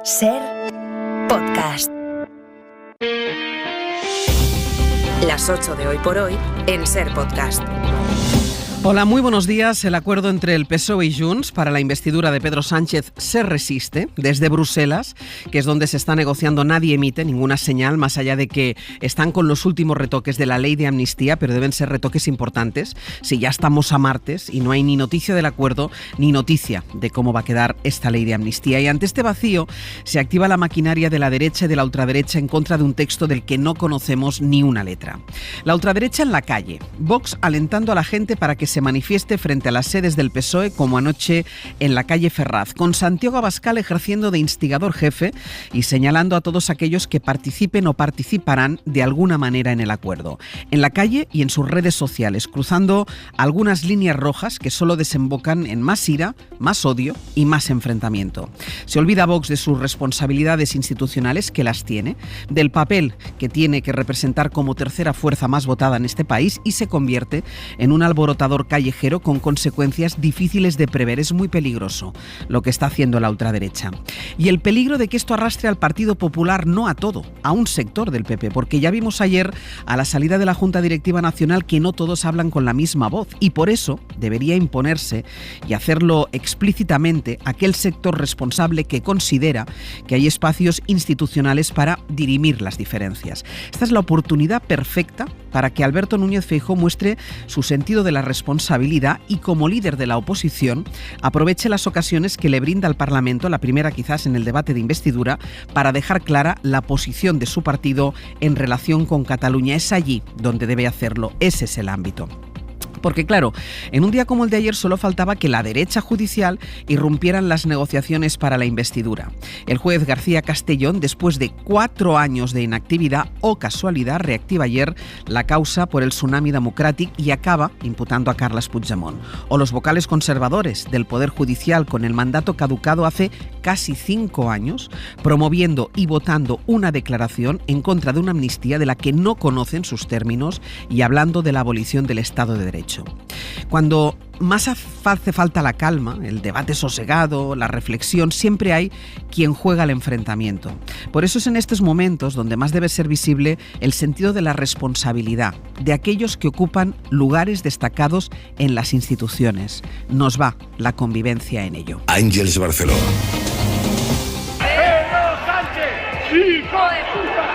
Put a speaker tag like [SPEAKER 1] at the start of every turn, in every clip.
[SPEAKER 1] Ser Podcast. Las 8 de Hoy por Hoy en Ser Podcast.
[SPEAKER 2] Hola, muy buenos días. El acuerdo entre el PSOE y Junts para la investidura de Pedro Sánchez se resiste. Desde Bruselas, que es donde se está negociando, nadie emite ninguna señal, más allá de que están con los últimos retoques de la ley de amnistía, pero deben ser retoques importantes. Si ya estamos a martes y no hay ni noticia del acuerdo, ni noticia de cómo va a quedar esta ley de amnistía. Y ante este vacío, se activa la maquinaria de la derecha y de la ultraderecha en contra de un texto del que no conocemos ni una letra. La ultraderecha en la calle, Vox alentando a la gente para que se manifieste frente a las sedes del PSOE, como anoche en la calle Ferraz, con Santiago Abascal ejerciendo de instigador jefe y señalando a todos aquellos que participen o participarán de alguna manera en el acuerdo. En la calle y en sus redes sociales, cruzando algunas líneas rojas que solo desembocan en más ira, más odio y más enfrentamiento. Se olvida Vox de sus responsabilidades institucionales, que las tiene, del papel que tiene que representar como tercera fuerza más votada en este país, y se convierte en un alborotador callejero con consecuencias difíciles de prever. Es muy peligroso lo que está haciendo la ultraderecha. Y el peligro de que esto arrastre al Partido Popular, no a todo, a un sector del PP, porque ya vimos ayer a la salida de la Junta Directiva Nacional que no todos hablan con la misma voz, y por eso debería imponerse y hacerlo explícitamente aquel sector responsable que considera que hay espacios institucionales para dirimir las diferencias. Esta es la oportunidad perfecta para que Alberto Núñez Feijóo muestre su sentido de la responsabilidad y, como líder de la oposición, aproveche las ocasiones que le brinda al Parlamento, la primera quizás en el debate de investidura, para dejar clara la posición de su partido en relación con Cataluña. Es allí donde debe hacerlo, ese es el ámbito. Porque claro, en un día como el de ayer solo faltaba que la derecha judicial irrumpiera en las negociaciones para la investidura. El juez García Castellón, después de 4 años de inactividad o casualidad, reactiva ayer la causa por el tsunami democràtic y acaba imputando a Carles Puigdemont. O los vocales conservadores del Poder Judicial, con el mandato caducado hace casi 5 años, promoviendo y votando una declaración en contra de una amnistía de la que no conocen sus términos y hablando de la abolición del Estado de Derecho. Cuando más hace falta la calma, el debate sosegado, la reflexión, siempre hay quien juega al enfrentamiento. Por eso es en estos momentos donde más debe ser visible el sentido de la responsabilidad de aquellos que ocupan lugares destacados en las instituciones. Nos va la convivencia en ello.
[SPEAKER 3] Ángeles Barceló.
[SPEAKER 4] ¡Pedro Sánchez! ¡Hijo de puta!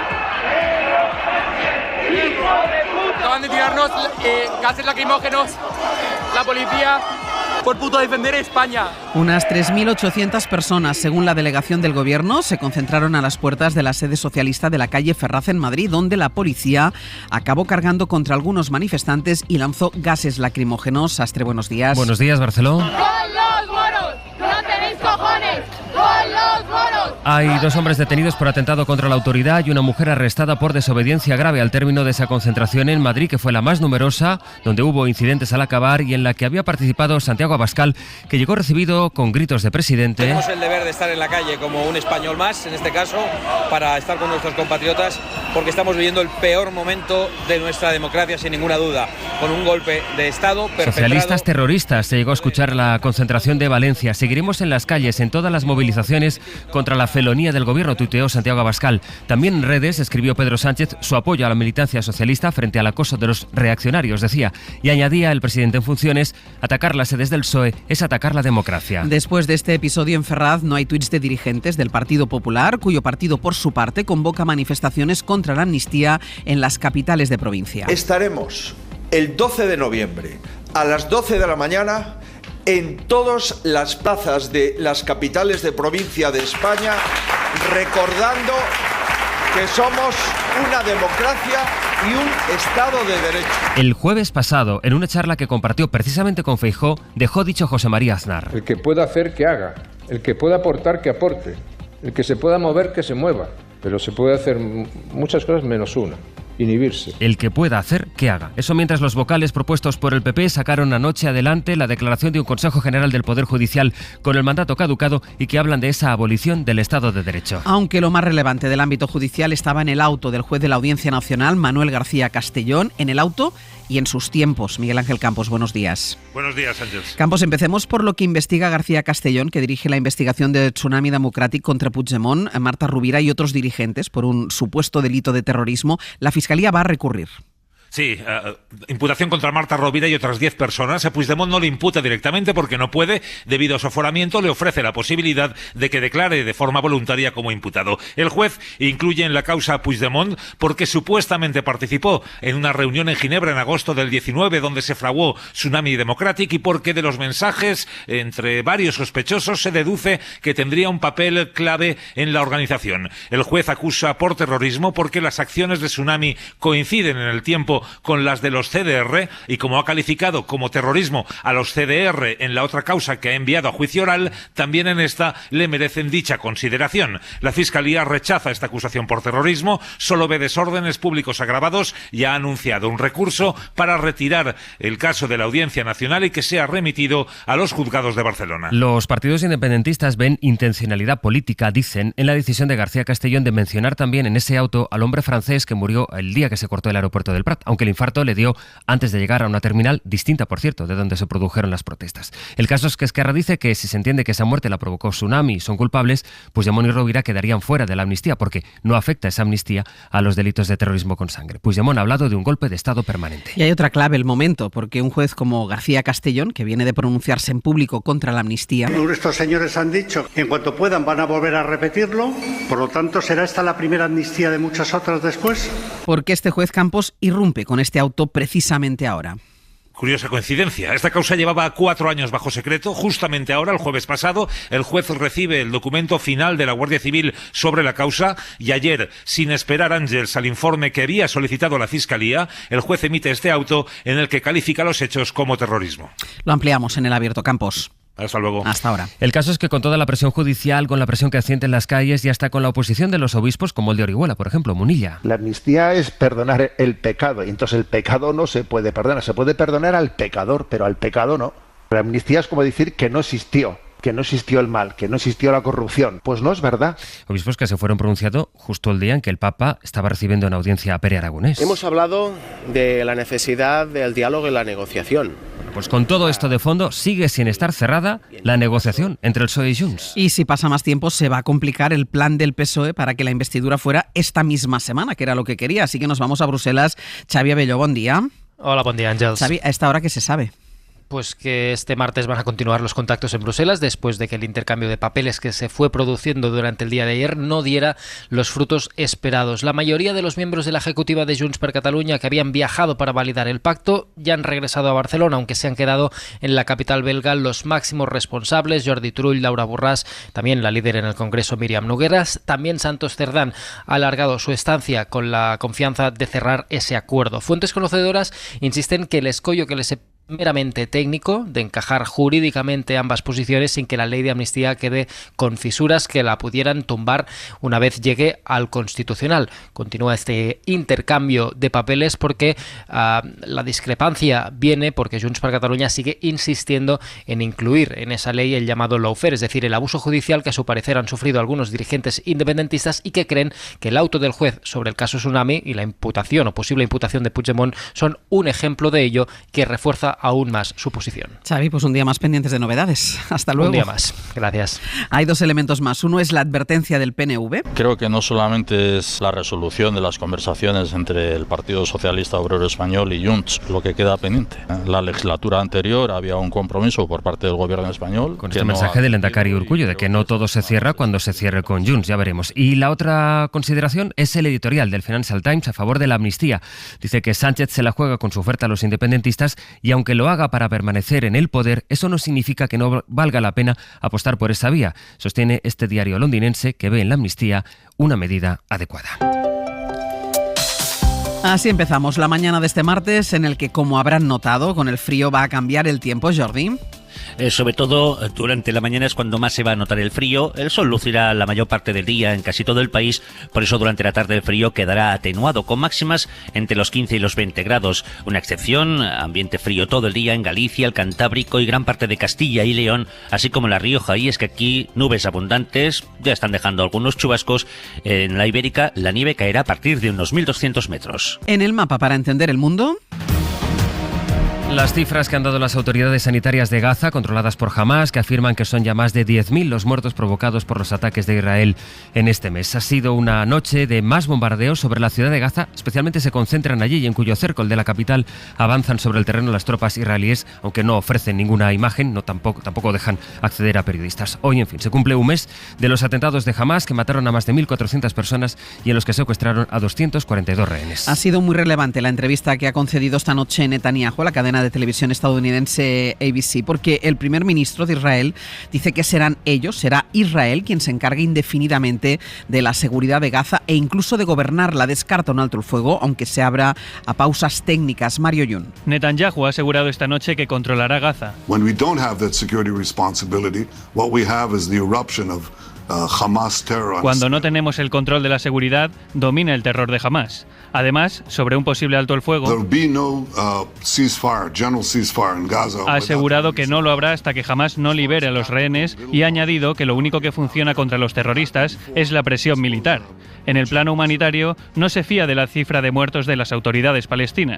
[SPEAKER 4] ¡Pedro Sánchez! ¡Hijo de puta!
[SPEAKER 5] Acaban de tirarnos gases lacrimógenos, la policía, por puto defender España.
[SPEAKER 2] Unas 3.800 personas, según la delegación del Gobierno, se concentraron a las puertas de la sede socialista de la calle Ferraz en Madrid, donde la policía acabó cargando contra algunos manifestantes y lanzó gases lacrimógenos. Sastre, buenos días.
[SPEAKER 6] Buenos días, Barceló.
[SPEAKER 4] ¡Con los moros! ¡No tenéis cojones! ¡Con los moros!
[SPEAKER 6] Hay 2 hombres detenidos por atentado contra la autoridad y una mujer arrestada por desobediencia grave al término de esa concentración en Madrid, que fue la más numerosa, donde hubo incidentes al acabar y en la que había participado Santiago Abascal, que llegó recibido con gritos de presidente.
[SPEAKER 7] Tenemos el deber de estar en la calle como un español más, en este caso, para estar con nuestros compatriotas, porque estamos viviendo el peor momento de nuestra democracia, sin ninguna duda, con un golpe de Estado perpetrado.
[SPEAKER 6] Socialistas terroristas, se llegó a escuchar la concentración de Valencia. Seguiremos en las calles, en todas las movilizaciones contra la felonía del gobierno, tuiteó Santiago Abascal. También en redes escribió Pedro Sánchez su apoyo a la militancia socialista frente al acoso de los reaccionarios, decía, y añadía el presidente en funciones: atacar las sedes del PSOE es atacar la democracia.
[SPEAKER 2] Después de este episodio en Ferraz, no hay tuits de dirigentes del Partido Popular, cuyo partido, por su parte, convoca manifestaciones contra la amnistía en las capitales de provincia.
[SPEAKER 8] Estaremos el 12 de noviembre a las 12 de la mañana en todas las plazas de las capitales de provincia de España, recordando que somos una democracia y un Estado de Derecho.
[SPEAKER 6] El jueves pasado, en una charla que compartió precisamente con Feijóo, dejó dicho José María Aznar:
[SPEAKER 9] el que pueda hacer, que haga; el que pueda aportar, que aporte; el que se pueda mover, que se mueva. Pero se puede hacer muchas cosas menos una: inhibirse.
[SPEAKER 6] El que pueda hacer, que haga. Eso mientras los vocales propuestos por el PP sacaron anoche adelante la declaración de un Consejo General del Poder Judicial con el mandato caducado y que hablan de esa abolición del Estado de Derecho.
[SPEAKER 2] Aunque lo más relevante del ámbito judicial estaba en el auto del juez de la Audiencia Nacional, Manuel García Castellón, en el auto y en sus tiempos. Miguel Ángel Campos, buenos días.
[SPEAKER 3] Buenos días, Ángeles.
[SPEAKER 2] Campos, empecemos por lo que investiga García Castellón, que dirige la investigación de Tsunami Democratic contra Puigdemont, Marta Rovira y otros dirigentes por un supuesto delito de terrorismo. La Fiscalía va a recurrir.
[SPEAKER 3] Sí, imputación contra Marta Rovira y otras 10 personas. A Puigdemont no le imputa directamente porque no puede. Debido a su aforamiento, le ofrece la posibilidad de que declare de forma voluntaria como imputado. El juez incluye en la causa a Puigdemont porque supuestamente participó en una reunión en Ginebra en agosto del 19 donde se fraguó Tsunami Democratic y porque de los mensajes entre varios sospechosos se deduce que tendría un papel clave en la organización. El juez acusa por terrorismo porque las acciones de Tsunami coinciden en el tiempo con las de los CDR y como ha calificado como terrorismo a los CDR en la otra causa que ha enviado a juicio oral, también en esta le merecen dicha consideración. La Fiscalía rechaza esta acusación por terrorismo, solo ve desórdenes públicos agravados y ha anunciado un recurso para retirar el caso de la Audiencia Nacional y que sea remitido a los juzgados de Barcelona.
[SPEAKER 6] Los partidos independentistas ven intencionalidad política, dicen, en la decisión de García Castellón de mencionar también en ese auto al hombre francés que murió el día que se cortó el aeropuerto del Prat, aunque el infarto le dio antes de llegar a una terminal distinta, por cierto, de donde se produjeron las protestas. El caso es que Esquerra dice que si se entiende que esa muerte la provocó Tsunami y son culpables, Puigdemont y Rovira quedarían fuera de la amnistía porque no afecta esa amnistía a los delitos de terrorismo con sangre. Puigdemont ha hablado de un golpe de Estado permanente.
[SPEAKER 2] Y hay otra clave, el momento, porque un juez como García Castellón, que viene de pronunciarse en público contra la amnistía...
[SPEAKER 10] Estos señores han dicho que en cuanto puedan van a volver a repetirlo, por lo tanto, ¿será esta la primera amnistía de muchas otras después?
[SPEAKER 2] Porque este juez Campos irrumpe con este auto precisamente ahora.
[SPEAKER 3] Curiosa coincidencia. Esta causa llevaba 4 años bajo secreto. Justamente ahora, el jueves pasado, el juez recibe el documento final de la Guardia Civil sobre la causa y ayer, sin esperar Ángels al informe que había solicitado la Fiscalía, el juez emite este auto en el que califica los hechos como terrorismo.
[SPEAKER 2] Lo ampliamos en el Abierto, Campos.
[SPEAKER 3] Hasta luego.
[SPEAKER 2] Hasta ahora.
[SPEAKER 6] El caso es que con toda la presión judicial, con la presión que siente en las calles y hasta con la oposición de los obispos, como el de Orihuela, por ejemplo, Munilla.
[SPEAKER 11] La amnistía es perdonar el pecado, y entonces el pecado no se puede perdonar. Se puede perdonar al pecador, pero al pecado no. La amnistía es como decir que no existió el mal, que no existió la corrupción. Pues no es verdad.
[SPEAKER 6] Obispos que se fueron pronunciando justo el día en que el Papa estaba recibiendo una audiencia a Pere Aragonés.
[SPEAKER 12] Hemos hablado de la necesidad del diálogo y la negociación.
[SPEAKER 6] Pues con todo esto de fondo, sigue sin estar cerrada la negociación entre el PSOE y Junts.
[SPEAKER 2] Y si pasa más tiempo, se va a complicar el plan del PSOE para que la investidura fuera esta misma semana, que era lo que quería. Así que nos vamos a Bruselas. Xavi Abelló, buen día.
[SPEAKER 13] Hola, buen día, Ángels.
[SPEAKER 2] Xavi, a esta hora, ¿qué se sabe?
[SPEAKER 13] Pues que este martes van a continuar los contactos en Bruselas después de que el intercambio de papeles que se fue produciendo durante el día de ayer no diera los frutos esperados. La mayoría de los miembros de la ejecutiva de Junts per Catalunya que habían viajado para validar el pacto ya han regresado a Barcelona, aunque se han quedado en la capital belga los máximos responsables, Jordi Turull, Laura Borràs, también la líder en el Congreso Míriam Nogueras, también Santos Cerdán ha alargado su estancia con la confianza de cerrar ese acuerdo. Fuentes conocedoras insisten que el escollo que les meramente técnico de encajar jurídicamente ambas posiciones sin que la ley de amnistía quede con fisuras que la pudieran tumbar una vez llegue al Constitucional. Continúa este intercambio de papeles porque la discrepancia viene porque Junts per Catalunya sigue insistiendo en incluir en esa ley el llamado lawfare, es decir, el abuso judicial que a su parecer han sufrido algunos dirigentes independentistas y que creen que el auto del juez sobre el caso Tsunami y la imputación o posible imputación de Puigdemont son un ejemplo de ello que refuerza aún más su posición.
[SPEAKER 2] Xavi, pues un día más pendientes de novedades. Hasta luego.
[SPEAKER 13] Un día más. Gracias.
[SPEAKER 2] Hay 2 elementos más. Uno es la advertencia del PNV.
[SPEAKER 14] Creo que no solamente es la resolución de las conversaciones entre el Partido Socialista Obrero Español y Junts lo que queda pendiente. La legislatura anterior había un compromiso por parte del gobierno español.
[SPEAKER 6] Con este mensaje del Lehendakari Urkullu de que no todo se cierra cuando se cierre con Junts, ya veremos. Y la otra consideración es el editorial del Financial Times a favor de la amnistía. Dice que Sánchez se la juega con su oferta a los independentistas y aunque lo haga para permanecer en el poder, eso no significa que no valga la pena apostar por esa vía, sostiene este diario londinense que ve en la amnistía una medida adecuada.
[SPEAKER 2] Así empezamos la mañana de este martes, en el que, como habrán notado, con el frío va a cambiar el tiempo, Jordi.
[SPEAKER 15] Sobre todo durante la mañana es cuando más se va a notar el frío. El sol lucirá la mayor parte del día en casi todo el país, por eso durante la tarde el frío quedará atenuado, con máximas entre los 15 y los 20 grados. Una excepción, ambiente frío todo el día en Galicia, el Cantábrico y gran parte de Castilla y León, así como en La Rioja, y es que aquí nubes abundantes, ya están dejando algunos chubascos. En la Ibérica la nieve caerá a partir de unos 1.200 metros.
[SPEAKER 2] En el mapa para entender el mundo...
[SPEAKER 6] Las cifras que han dado las autoridades sanitarias de Gaza, controladas por Hamás, que afirman que son ya más de 10.000 los muertos provocados por los ataques de Israel en este mes. Ha sido una noche de más bombardeos sobre la ciudad de Gaza, especialmente se concentran allí y en cuyo cerco, el de la capital, avanzan sobre el terreno las tropas israelíes, aunque no ofrecen ninguna imagen, tampoco dejan acceder a periodistas. Hoy, en fin, se cumple un mes de los atentados de Hamás, que mataron a más de 1.400 personas y en los que secuestraron a 242 rehenes.
[SPEAKER 2] Ha sido muy relevante la entrevista que ha concedido esta noche Netanyahu a la cadena de televisión estadounidense ABC, porque el primer ministro de Israel dice que será Israel quien se encargue indefinidamente de la seguridad de Gaza e incluso de gobernarla. Descarta un alto el fuego, aunque se abra a pausas técnicas. Mario Yun.
[SPEAKER 16] Netanyahu ha asegurado esta noche que controlará Gaza.
[SPEAKER 17] When we don't have that security responsibility, what we have is the eruption of Hamas terror.
[SPEAKER 16] Cuando no tenemos el control de la seguridad, domina el terror de Hamas. Además, sobre un posible alto el fuego, ha asegurado que no lo habrá hasta que Hamas no libere a los rehenes y ha añadido que lo único que funciona contra los terroristas es la presión militar. En el plano humanitario, no se fía de la cifra de muertos de las autoridades palestinas.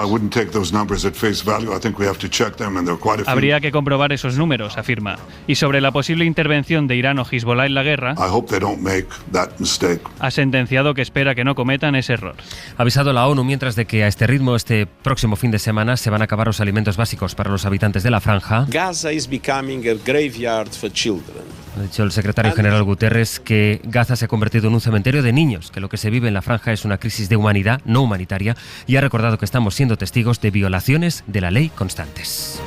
[SPEAKER 16] Habría que comprobar esos números, afirma. Y sobre la posible intervención de Irán o Hezbollah en la guerra, ha sentenciado que espera que no cometan ese error.
[SPEAKER 6] Ha avisado la ONU mientras de que a este ritmo este próximo fin de semana se van a acabar los alimentos básicos para los habitantes de la franja.
[SPEAKER 18] Gaza is becoming a graveyard for children.
[SPEAKER 6] Ha dicho el secretario general Guterres que Gaza se ha convertido en un cementerio de niños, que lo que se vive en la franja es una crisis de humanidad, no humanitaria, y ha recordado que estamos siendo testigos de violaciones de la ley constantes.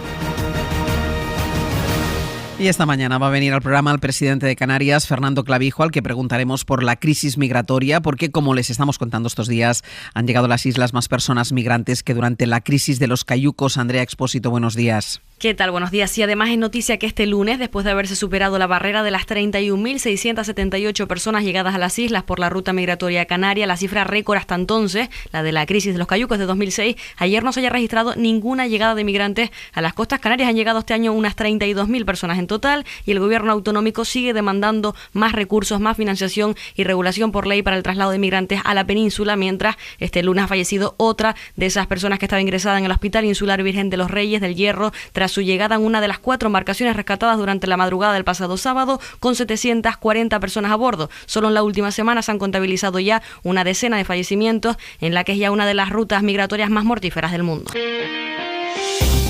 [SPEAKER 2] Y esta mañana va a venir al programa el presidente de Canarias, Fernando Clavijo, al que preguntaremos por la crisis migratoria, porque, como les estamos contando estos días, han llegado a las islas más personas migrantes que durante la crisis de los cayucos. Andrea Expósito, buenos días.
[SPEAKER 19] ¿Qué tal? Buenos días. Y además es noticia que este lunes, después de haberse superado la barrera de las 31.678 personas llegadas a las islas por la ruta migratoria canaria, la cifra récord hasta entonces, la de la crisis de los cayucos de 2006, ayer no se haya registrado ninguna llegada de migrantes a las costas canarias. Han llegado este año unas 32.000 personas en total y el gobierno autonómico sigue demandando más recursos, más financiación y regulación por ley para el traslado de migrantes a la península, mientras este lunes ha fallecido otra de esas personas que estaba ingresada en el Hospital Insular Virgen de los Reyes del Hierro tras su llegada en una de las 4 embarcaciones rescatadas durante la madrugada del pasado sábado, con 740 personas a bordo. Solo en la última semana se han contabilizado ya una decena de fallecimientos en la que es ya una de las rutas migratorias más mortíferas del mundo.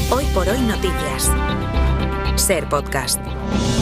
[SPEAKER 1] Hoy por hoy noticias. Ser podcast.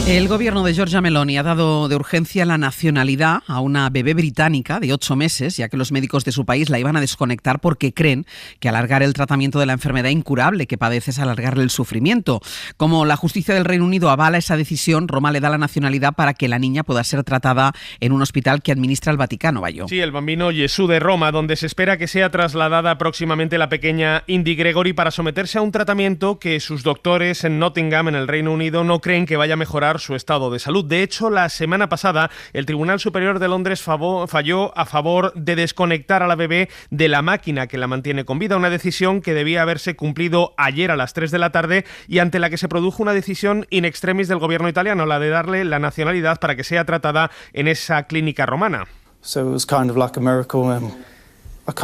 [SPEAKER 2] El gobierno de Giorgia Meloni ha dado de urgencia la nacionalidad a una bebé británica de 8 meses, ya que los médicos de su país la iban a desconectar porque creen que alargar el tratamiento de la enfermedad incurable que padece es alargarle el sufrimiento. Como la justicia del Reino Unido avala esa decisión, Roma le da la nacionalidad para que la niña pueda ser tratada en un hospital que administra el Vaticano. Bayo.
[SPEAKER 20] Sí, el Bambino Gesù de Roma, donde se espera que sea trasladada próximamente la pequeña Indy Gregory para someterse a un tratamiento que sus doctores en Nottingham, en el Reino Unido, no creen que vaya a mejorar su estado de salud. De hecho, la semana pasada, el Tribunal Superior de Londres falló a favor de desconectar a la bebé de la máquina que la mantiene con vida, una decisión que debía haberse cumplido ayer a las 3 de la tarde y ante la que se produjo una decisión in extremis del gobierno italiano, la de darle la nacionalidad para que sea tratada en esa clínica romana.
[SPEAKER 21] So it was kind of like a miracle.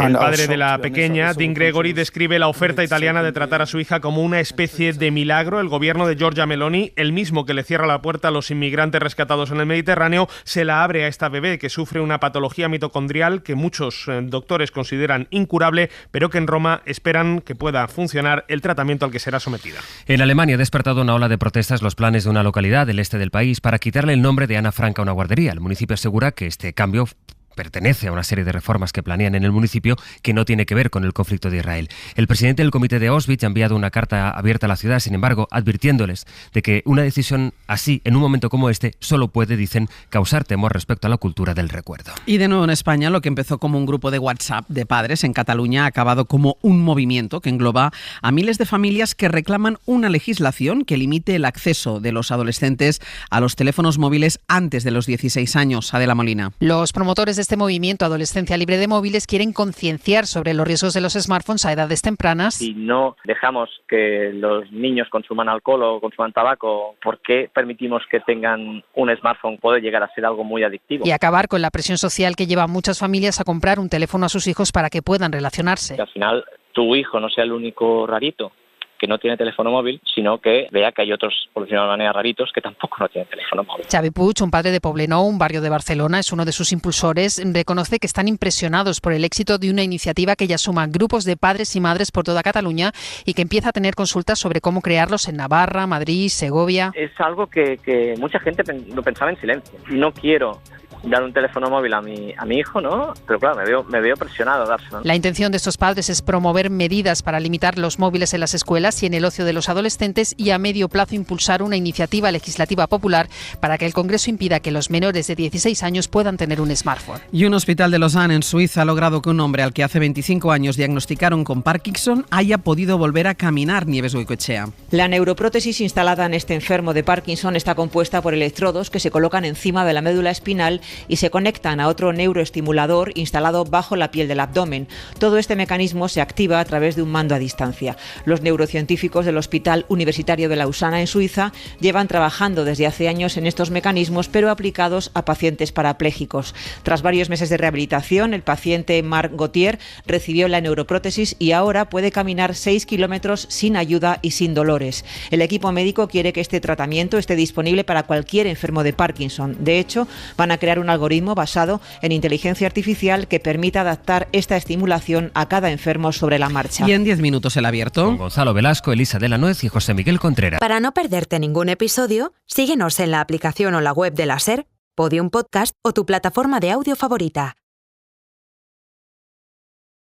[SPEAKER 20] El padre de la pequeña, Dean Gregory, describe la oferta italiana de tratar a su hija como una especie de milagro. El gobierno de Giorgia Meloni, el mismo que le cierra la puerta a los inmigrantes rescatados en el Mediterráneo, se la abre a esta bebé que sufre una patología mitocondrial que muchos doctores consideran incurable, pero que en Roma esperan que pueda funcionar el tratamiento al que será sometida.
[SPEAKER 6] En Alemania ha despertado una ola de protestas los planes de una localidad del este del país para quitarle el nombre de Ana Frank a una guardería. El municipio asegura que este cambio pertenece a una serie de reformas que planean en el municipio que no tiene que ver con el conflicto de Israel. El presidente del comité de Auschwitz ha enviado una carta abierta a la ciudad, sin embargo, advirtiéndoles de que una decisión así, en un momento como este, solo puede, dicen, causar temor respecto a la cultura del recuerdo.
[SPEAKER 2] Y de nuevo en España, lo que empezó como un grupo de WhatsApp de padres en Cataluña ha acabado como un movimiento que engloba a miles de familias que reclaman una legislación que limite el acceso de los adolescentes a los teléfonos móviles antes de los 16 años. Adela Molina.
[SPEAKER 22] Los promotores de este movimiento Adolescencia Libre de Móviles quieren concienciar sobre los riesgos de los smartphones a edades tempranas.
[SPEAKER 23] Si no dejamos que los niños consuman alcohol o consuman tabaco, ¿por qué permitimos que tengan un smartphone? Puede llegar a ser algo muy adictivo.
[SPEAKER 22] Y acabar con la presión social que lleva a muchas familias a comprar un teléfono a sus hijos para que puedan relacionarse.
[SPEAKER 23] Que al final tu hijo no sea el único rarito que no tiene teléfono móvil, sino que vea que hay otros, por decirlo de una manera, raritos que tampoco no tienen teléfono móvil.
[SPEAKER 22] Xavi Puig, un padre de Poblenou, un barrio de Barcelona, es uno de sus impulsores. Reconoce que están impresionados por el éxito de una iniciativa que ya suma grupos de padres y madres por toda Cataluña y que empieza a tener consultas sobre cómo crearlos en Navarra, Madrid, Segovia.
[SPEAKER 23] Es algo que mucha gente lo pensaba en silencio. No quiero dar un teléfono móvil a mi hijo, ¿no? Pero claro, me veo presionado a dárselo, ¿no?
[SPEAKER 22] La intención de estos padres es promover medidas para limitar los móviles en las escuelas y en el ocio de los adolescentes y a medio plazo impulsar una iniciativa legislativa popular para que el Congreso impida que los menores de 16 años puedan tener un smartphone.
[SPEAKER 2] Y un hospital de Lausanne, en Suiza, ha logrado que un hombre al que hace 25 años diagnosticaron con Parkinson haya podido volver a caminar. Nieves Goicoechea.
[SPEAKER 4] La neuroprótesis instalada en este enfermo de Parkinson está compuesta por electrodos que se colocan encima de la médula espinal y se conectan a otro neuroestimulador instalado bajo la piel del abdomen. Todo este mecanismo se activa a través de un mando a distancia. Los neurocientíficos del Hospital Universitario de Lausana, en Suiza, llevan trabajando desde hace años en estos mecanismos, pero aplicados a pacientes parapléjicos. Tras varios meses de rehabilitación, el paciente Marc Gauthier recibió la neuroprótesis y ahora puede caminar 6 kilómetros sin ayuda y sin dolores. El equipo médico quiere que este tratamiento esté disponible para cualquier enfermo de Parkinson. De hecho, van a crear un algoritmo basado en inteligencia artificial que permita adaptar esta estimulación a cada enfermo sobre la marcha.
[SPEAKER 2] Y en 10 minutos el abierto.
[SPEAKER 6] Con Gonzalo Velasco, Elisa de la Nuez y José Miguel Contreras.
[SPEAKER 1] Para no perderte ningún episodio, síguenos en la aplicación o la web de la SER, Podium Podcast o tu plataforma de audio favorita.